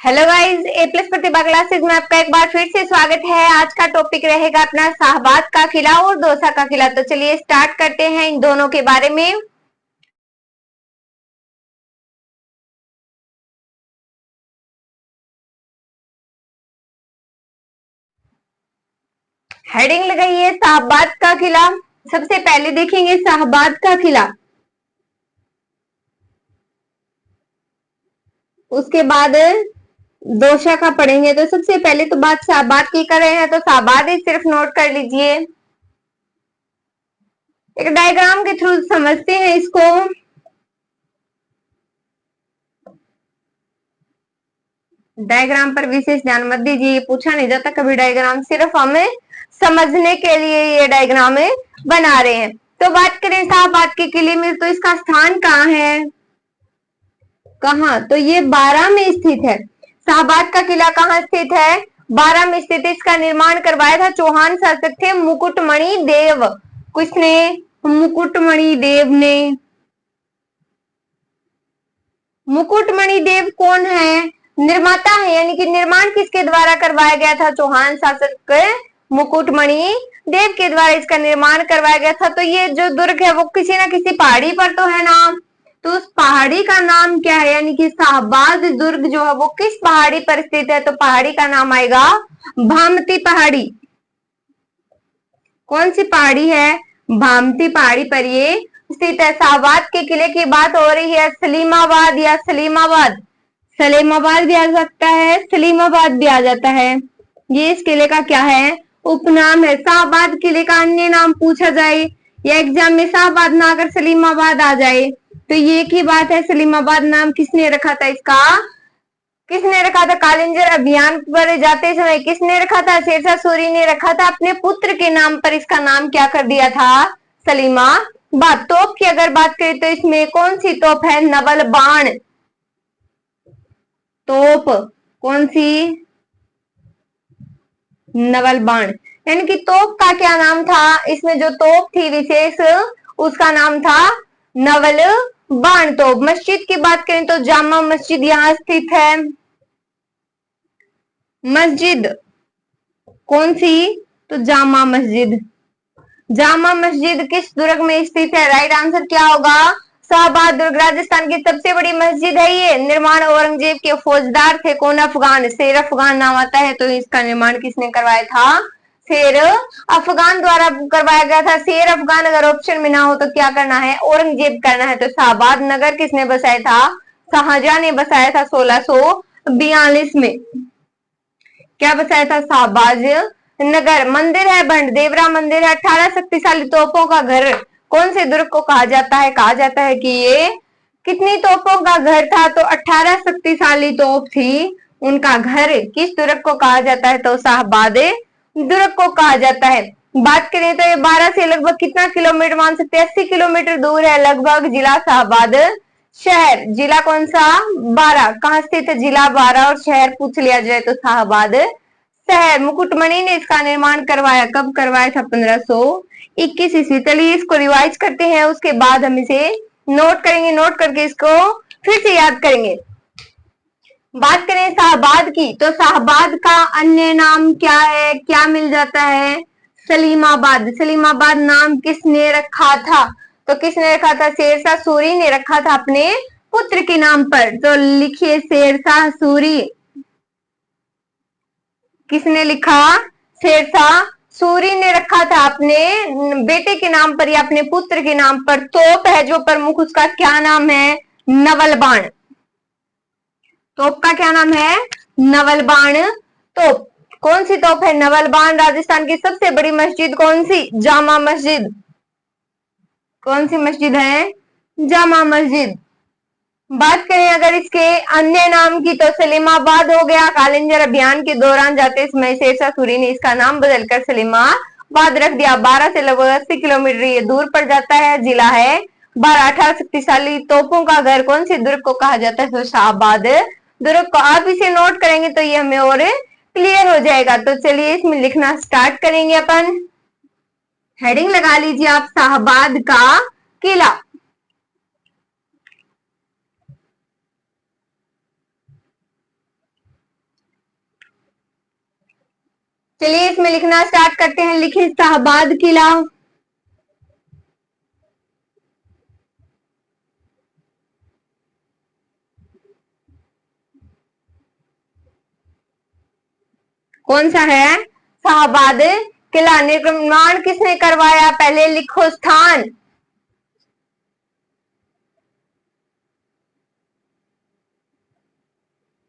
Hello guys, ए plus प्रतिभा classes में आपका एक बार फिर से स्वागत है। आज का टॉपिक रहेगा अपना शाहबाद का किला और दौसा का किला। तो चलिए स्टार्ट करते हैं इन दोनों के बारे में। हेडिंग लगाइए शाहबाद का किला। सबसे पहले देखेंगे शाहबाद का किला, उसके बाद दौसा का पढ़ेंगे। तो सबसे पहले तो बात शाहबाद की कर रहे हैं, तो शाहबाद ही सिर्फ नोट कर लीजिए। एक डायग्राम के थ्रू समझते हैं इसको। डायग्राम पर विशेष ध्यान मत दीजिए, ये पूछा नहीं जाता कभी डायग्राम, सिर्फ हमें समझने के लिए ये डायग्राम बना रहे हैं। तो बात करें शाहबाद के किले में, तो इसका स्थान कहाँ है, कहाँ, तो ये बारां में स्थित है। शाहबाद का किला कहाँ स्थित है, बारां में स्थित है। इसका निर्माण करवाया था चौहान शासक थे मुकुटमणि देव। किसने, मुकुटमणि देव ने। मुकुटमणि देव कौन है, निर्माता है, यानी कि निर्माण किसके द्वारा करवाया गया था, चौहान शासक मुकुटमणि देव के द्वारा इसका निर्माण करवाया गया था। तो ये जो दुर्ग है वो किसी ना किसी पहाड़ी पर तो है ना, तो उस पहाड़ी का नाम क्या है, यानी कि शाहबाद दुर्ग जो है वो किस पहाड़ी पर स्थित है, तो पहाड़ी का नाम आएगा भामती पहाड़ी। कौन सी पहाड़ी है, भामती पहाड़ी पर ये स्थित है। शाहबाद के किले की बात हो रही है, सलीमाबाद या सलीमाबाद, सलीमाबाद भी आ सकता है, सलीमाबाद भी आ जाता है। ये इस किले का क्या है, उपनाम है। शाहबाद किले का अन्य नाम पूछा जाए या एग्जाम में शाहबाद ना अगर सलीमाबाद आ जाए तो ये की बात है, सलीमाबाद नाम किसने रखा था इसका, किसने रखा था, कालिंजर अभियान पर जाते समय किसने रखा था, शेरशाह सूरी ने रखा था। अपने पुत्र के नाम पर इसका नाम क्या कर दिया था, सलीमाबाद। तोप की अगर बात करें तो इसमें कौन सी तोप है, नवल बाण तोप। कौन सी, नवल बाण। यानी कि तोप का क्या नाम था, इसमें जो तोप थी विशेष उसका नाम था नवल बाण तोप। मस्जिद की बात करें तो जामा मस्जिद यहाँ स्थित है। मस्जिद कौन सी, तो जामा मस्जिद। जामा मस्जिद किस दुर्ग में स्थित है, राइट आंसर क्या होगा, शाहबाद दुर्ग। राजस्थान की सबसे बड़ी मस्जिद है ये। निर्माण औरंगजेब के फौजदार थे कौन, अफगान, शेर अफगान नाम आता है। तो इसका निर्माण किसने करवाया था, शेर अफगान द्वारा करवाया गया था। शेर अफगान अगर ऑप्शन में ना हो तो क्या करना है, औरंगजेब करना है। तो शाहबाद नगर किसने बसाया था, शाहजहां ने बसाया था 1642 में। क्या बसाया था, शाहबाज नगर। मंदिर है बंडदेवरा मंदिर है। 18 शक्तिशाली तोपों का घर कौन से दुर्ग को कहा जाता है, कहा जाता है कि ये कितनी तोपों का घर था, तो 18 शक्तिशाली तोप थी। उनका घर किस दुर्ग को कहा जाता है, तो शाहबाद दुर्ग को कहा जाता है। बात करें तो ये 12 से लगभग कितना किलोमीटर मान सकते हैं, 80 किलोमीटर दूर है लगभग जिला शाहबाद शहर। जिला कौन सा, 12। कहाँ स्थित है, जिला 12, और शहर पूछ लिया जाए तो शाहबाद शहर। मुकुटमणि ने इसका निर्माण करवाया, कब करवाया था, 1521 ईस्वी। चलिए इसको रिवाइज करते हैं, उसके बाद हम इसे नोट करेंगे, नोट करके इसको फिर से याद करेंगे। बात करें शाहबाद की, तो शाहबाद का अन्य नाम क्या है, क्या मिल जाता है, सलीमाबाद। सलीमाबाद नाम किसने रखा था, तो किसने रखा था, शेरशाह सूरी ने रखा था अपने पुत्र के नाम पर। तो लिखिए शेरशाह सूरी, किसने लिखा, शेरशाह सूरी ने रखा था अपने बेटे के नाम पर या अपने पुत्र के नाम पर। तोप है जो प्रमुख, उसका क्या नाम है, नवलबाण। तोप का क्या नाम है, नवलबाण तोप। कौन सी तोप है, नवलबाण। राजस्थान की सबसे बड़ी मस्जिद कौन सी, जामा मस्जिद। कौन सी मस्जिद है, जामा मस्जिद। बात करें अगर इसके अन्य नाम की, तो सलीमाबाद हो गया। कालिंजर अभियान के दौरान जाते समय शेरशाह सूरी ने इसका नाम बदलकर सलीमाबाद रख दिया। 12 से लगभग 80 किलोमीटर ये दूर पड़ जाता है। जिला है 12। 18 शक्तिशाली तोपों का घर कौन से दुर्ग को कहा जाता है, तो शाहबाद दुर्ग को। आप इसे नोट करेंगे तो ये हमें और क्लियर हो जाएगा। तो चलिए इसमें लिखना स्टार्ट करेंगे अपन। हेडिंग लगा लीजिए आप, शाहबाद का किला। चलिए इसमें लिखना स्टार्ट करते हैं। लिखे शाहबाद किला। कौन सा है? शाहबाद किला। निर्माण किसने करवाया? पहले लिखो स्थान।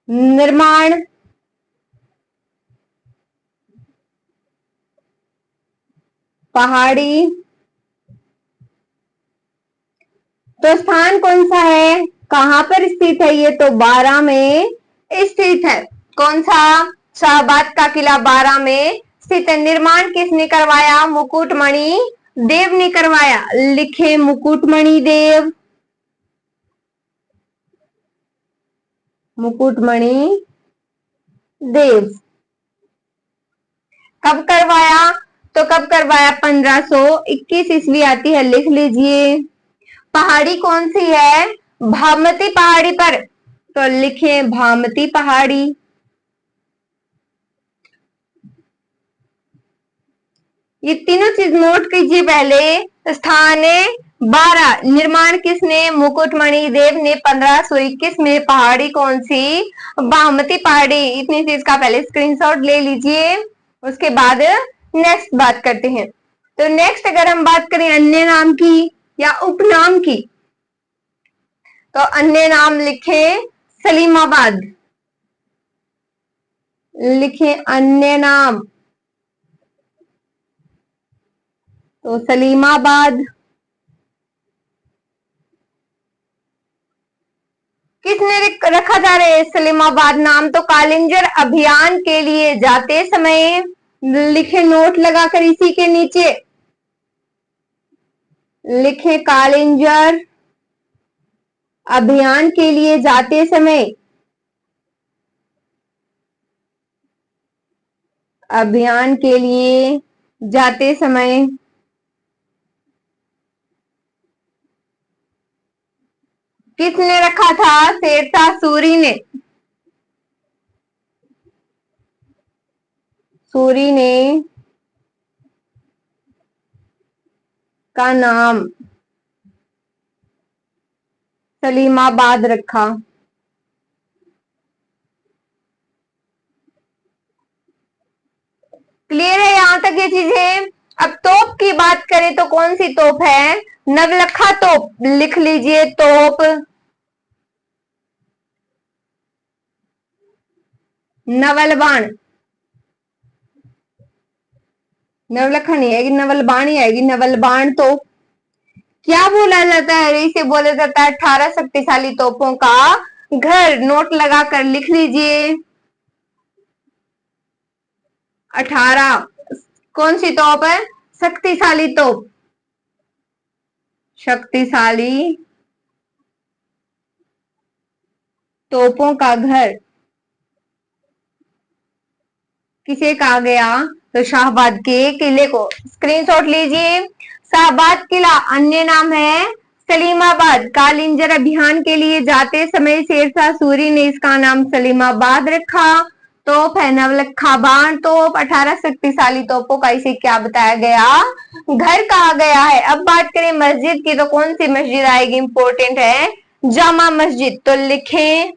निर्माण। पहाड़ी। तो स्थान कौन सा है? कहां पर स्थित है? ये तो बारां में स्थित है। कौन सा? शाहबाद का किला बारां में स्थित है। निर्माण किसने करवाया? मुकुटमणि देव ने करवाया। लिखे मुकुटमणि देव। मुकुटमणि देव। कब करवाया? तो कब करवाया? 1521 ईस्वी आती है, लिख लीजिए। पहाड़ी कौन सी है? भामती पहाड़ी पर। तो लिखे भामती पहाड़ी। ये तीनों चीज नोट कीजिए पहले। स्थान 12। निर्माण किसने? मुकुटमणि देव ने। 1521 में। पहाड़ी कौन सी? बागमती पहाड़ी। इतनी चीज का पहले स्क्रीनशॉट ले लीजिए, उसके बाद नेक्स्ट बात करते हैं। तो नेक्स्ट अगर हम बात करें अन्य नाम की या उपनाम की, तो अन्य नाम लिखे सलीमाबाद। लिखे अन्य नाम। तो सलीमाबाद। किसने रखा जा रहा है सलीमाबाद नाम? तो कालिंजर अभियान के लिए जाते समय। लिखे नोट लगाकर इसी के नीचे। लिखे कालिंजर अभियान के लिए जाते समय। अभियान के लिए जाते समय किसने रखा था? शेरशाह सूरी ने। सूरी ने का नाम सलीमाबाद रखा। क्लियर है यहां तक ये चीजें? अब तोप की बात करें तो कौन सी तोप है? नवलखा तोप। लिख लीजिए तोप। नवल बाण। नवलखा नहीं आएगी, नवल बाण ही आएगी। नवल बाण तोप। क्या बोला जाता है? इसे बोला जाता है 18 शक्तिशाली तोपों का घर। नोट लगाकर लिख लीजिए। 18 कौन सी तोप है? शक्तिशाली तोप। शक्तिशाली तोपों का घर किसे कहा गया? तो शाहबाद के किले को। स्क्रीनशॉट लीजिए। शाहबाद किला अन्य नाम है सलीमाबाद। कालिंजर अभियान के लिए जाते समय शेरशाह सूरी ने इसका नाम सलीमाबाद रखा। तोप है नवलखा बाण तोप। 18 शक्तिशाली तोपों का इसे क्या बताया गया? घर कहा गया है। अब बात करें मस्जिद की, तो कौन सी मस्जिद आएगी? इंपॉर्टेंट है जामा मस्जिद। तो लिखें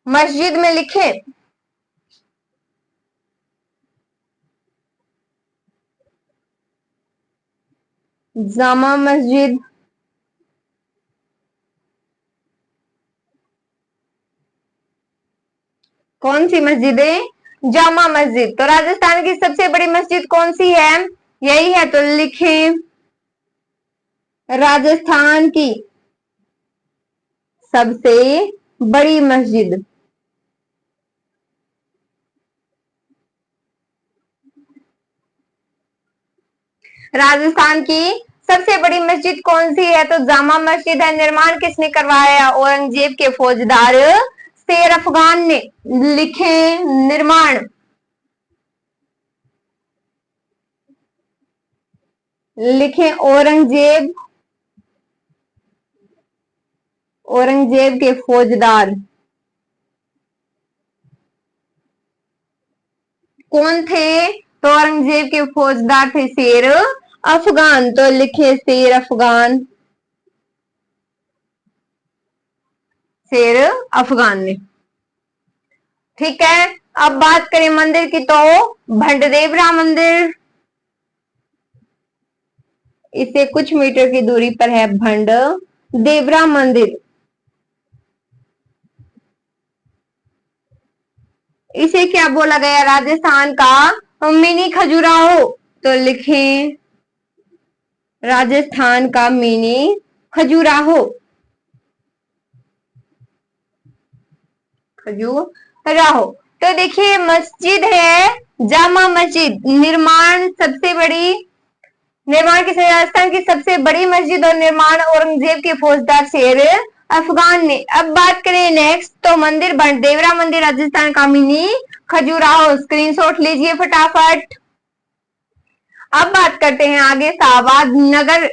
मस्जिद में लिखें जामा मस्जिद। कौन सी मस्जिद है? जामा मस्जिद। तो राजस्थान की सबसे बड़ी मस्जिद कौन सी है? यही है, तो लिखें राजस्थान की सबसे बड़ी मस्जिद। राजस्थान की सबसे बड़ी मस्जिद कौन सी है? तो जामा मस्जिद है। निर्माण किसने करवाया? औरंगजेब के फौजदार शेर अफगान ने। लिखे निर्माण। लिखे औरंगजेब औरंगजेब के फौजदार कौन थे? तो औरंगजेब के फौजदार थे शेर अफगान। तो लिखे शेर अफगान, शेर अफगान ने। ठीक है, अब बात करें मंदिर की तो भंडदेवरा मंदिर, इससे कुछ मीटर की दूरी पर है भंड देवरा मंदिर। इसे क्या बोला गया? राजस्थान का मिनी खजुराहो। तो लिखें राजस्थान का मिनी खजुराहो, खजुराहो। तो देखिए मस्जिद है जामा मस्जिद, निर्माण की राजस्थान की सबसे बड़ी मस्जिद और निर्माण औरंगजेब के फौजदार शेर अफगान ने। अब बात करें नेक्स्ट, तो मंदिर बंडेवरा मंदिर राजस्थान का मिनी खजुराहो, स्क्रीनशॉट लीजिए फटाफट। अब बात करते हैं आगे शाहबाद नगर,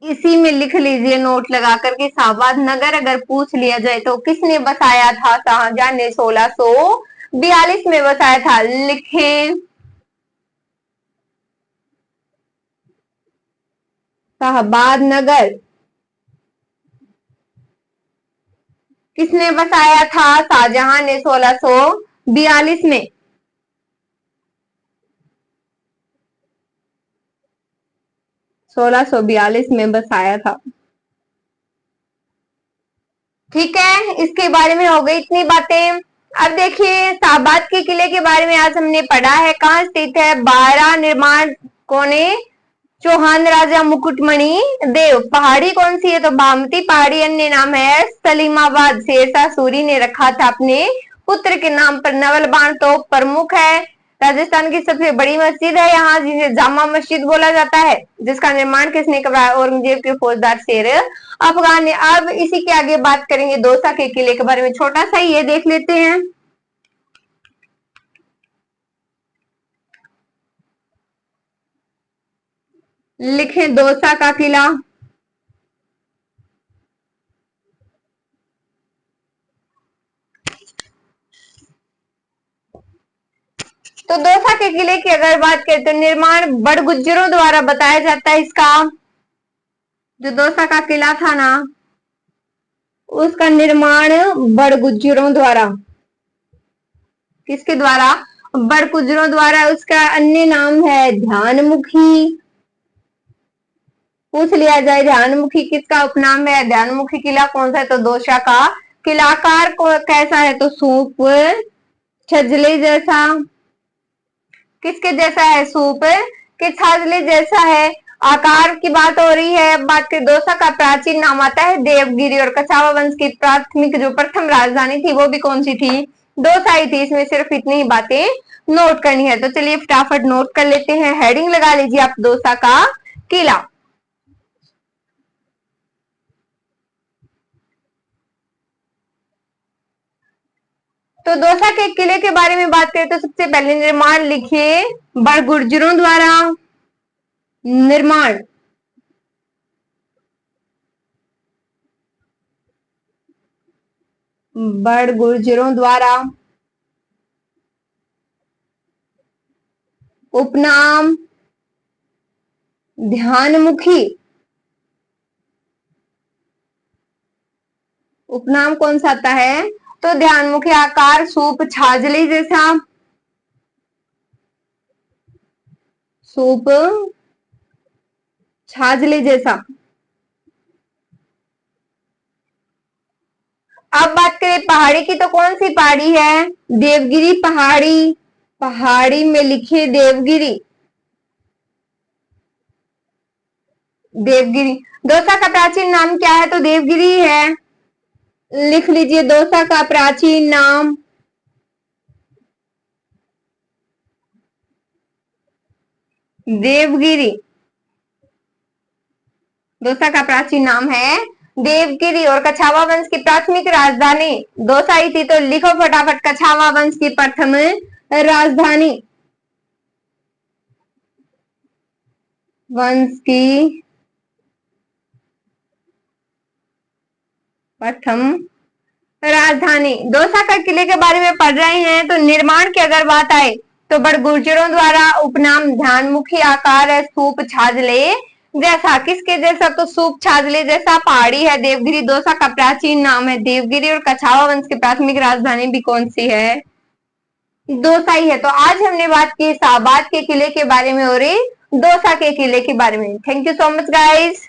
इसी में लिख लीजिए नोट लगा करके, शाहबाद नगर अगर पूछ लिया जाए तो किसने बसाया था? शाहजहां ने 1642 में बसाया था। लिखें शाहबाद नगर किसने बसाया था? शाहजहां ने 1642 में। 1642 में बसाया था। ठीक है, इसके बारे में हो गई इतनी बातें। अब देखिए शाहबाद के किले के बारे में आज हमने पढ़ा है। कहाँ स्थित है? बारा निर्माण कोने चौहान राजा मुकुटमणि देव। पहाड़ी कौन सी है? तो बामती पहाड़ी। अन्य नाम है सलीमाबाद, शेरशाह सूरी ने रखा था अपने पुत्र के नाम पर। नवल बाण तो प्रमुख है। राजस्थान की सबसे बड़ी मस्जिद है यहाँ, जिसे जामा मस्जिद बोला जाता है, जिसका निर्माण किसने करवाया? औरंगजेब के फौजदार शेर अफगान ने। अब इसी के आगे बात करेंगे दौसा के किले के बारे में, छोटा सा ये देख लेते हैं। लिखें दौसा का किला। तो दौसा के किले की अगर बात करें तो निर्माण बड़गुज्जरों द्वारा बताया जाता है इसका। जो दौसा का किला था ना, उसका निर्माण बड़गुज्जरों द्वारा, किसके द्वारा? बड़गुज्जरों द्वारा। उसका अन्य नाम है ध्यानमुखी। पूछ लिया जाए ध्यानमुखी किसका उपनाम है? ध्यानमुखी किला कौन सा है? तो दौसा का किलाकार को कैसा है? तो सूप छजले जैसा। किसके जैसा है? सूप के छाजले जैसा है। आकार की बात हो रही है। अब बात करें दौसा का प्राचीन नाम आता है देवगिरी, और कछावा वंश की प्राथमिक जो प्रथम राजधानी थी वो भी कौन सी थी? दौसा ही थी। इसमें सिर्फ इतनी ही बातें नोट करनी है। तो चलिए फटाफट नोट कर लेते हैं। हेडिंग लगा लीजिए आप, दौसा का किला। तो दौसा के किले के बारे में बात करें तो सबसे पहले निर्माण लिखिए बड़गुज्जरों द्वारा। निर्माण बड़गुज्जरों द्वारा। उपनाम ध्यानमुखी। उपनाम कौन सा आता है? तो ध्यानमुखी। आकार सूप छाजली जैसा। सूप छाजली जैसा। अब बात करें पहाड़ी की, तो कौन सी पहाड़ी है? देवगिरी पहाड़ी। पहाड़ी में लिखिए देवगिरी। देवगिरी। दौसा का प्राचीन नाम क्या है? तो देवगिरी है। लिख लीजिए दौसा का प्राचीन नाम देवगिरी। दौसा का प्राचीन नाम है देवगिरी। और कछावा वंश की प्राथमिक राजधानी दौसा ही थी। तो लिखो फटाफट कछावा वंश की प्रथम राजधानी। वंश की प्रथम राजधानी। दौसा का किले के बारे में पढ़ रहे हैं तो निर्माण की अगर बात आए तो बड़गुर्जरों द्वारा उपनाम ध्यानमुखी आकार है स्तूप छाजले जैसा। किसके जैसा? तो स्तूप छाजले जैसा। पहाड़ी है देवगिरी। दौसा का प्राचीन नाम है देवगिरी। और कछावा वंश की प्राथमिक राजधानी भी कौन सी है? दौसा ही है। तो आज हमने बात की शाहबाद के किले के बारे में और दौसा के किले के बारे में। Thank you so much guys.